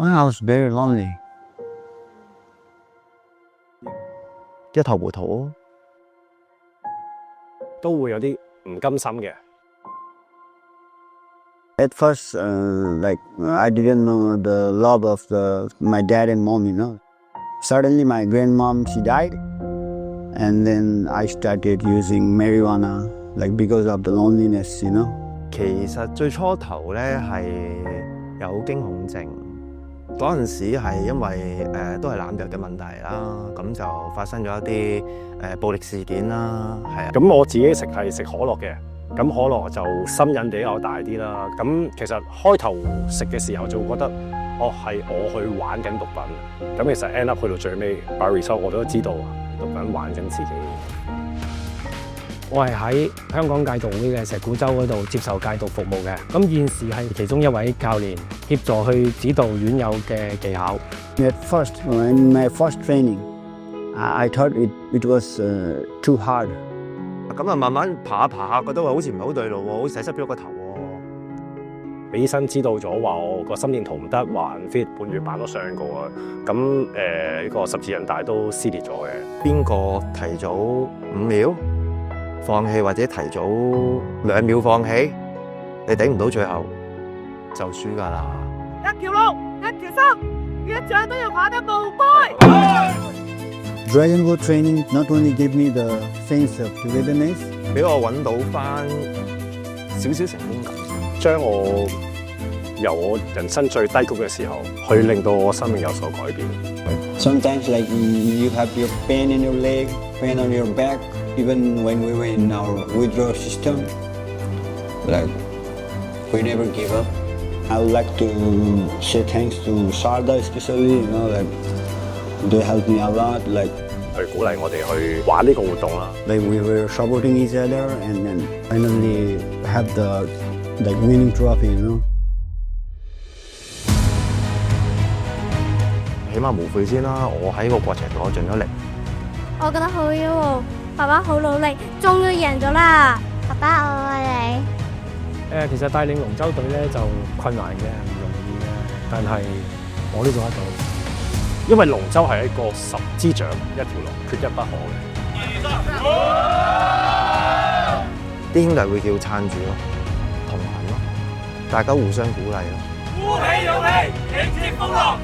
Well, I was very lonely. 一頭糊塗，都會有啲唔甘心嘅。At first, like I didn't know the love of my dad and mom, you know. Suddenly, my grandmom she died, and then I started using marijuana, like because of the loneliness, you know. 其實最初頭咧係有驚恐症，嗰陣時係因為都係濫藥嘅問題啦，咁就發生咗一啲暴力事件啦，係啊。咁我自己食係食可樂嘅，咁可樂就心癮比較大啲啦。咁其實開頭食嘅時候就會覺得，係我去玩緊毒品。咁其實 end up 去到最尾 by result 我都知道毒品玩緊自己。我係喺香港戒毒會嘅石鼓洲嗰度接受戒毒服務嘅，咁現時係其中一位教練協助去指導院友嘅技巧。At first, in my first training, I thought it was too hard. 咁啊，慢慢爬下爬下，覺得好似唔係好對路喎，好似洗濕咗個頭喎。俾醫生知道咗話我個心電圖唔得，話 fit 半月板都上過啊。咁呢個十字韌帶都撕裂咗嘅。邊個提早5秒放棄，或者提早2秒放棄，你頂唔到最後就輸㗎啦。一條路，一條心，一仗都要跑得步開。Dragon Boat training not only gave me the sense of togetherness, 俾我揾到翻少少成功感，將我由我人生最低谷嘅時候，去令到我生命有所改變。sometimes like you have your pain in your leg, pain on your back, even when we were in our withdrawal system, like we never give up. I would like to say thanks to Sharda especially, you know, like they helped me a lot, like 去鼓勵我哋去玩呢個活動啦。 like we were supporting each other and then finally have the like winning trophy, you know. 起碼無悔先啦。我喺個過程度我盡咗力。我覺得好嘢喎，爸爸好努力，終於贏咗啦！爸爸，我愛你。其實帶領龍舟隊咧就困難嘅，唔容易嘅，但係我都做得到。因為龍舟係一個10支槳一條龍，缺一不可嘅。啲兄弟會叫撐住咯，同行咯，大家互相鼓勵咯。鼓起勇氣，迎接風浪。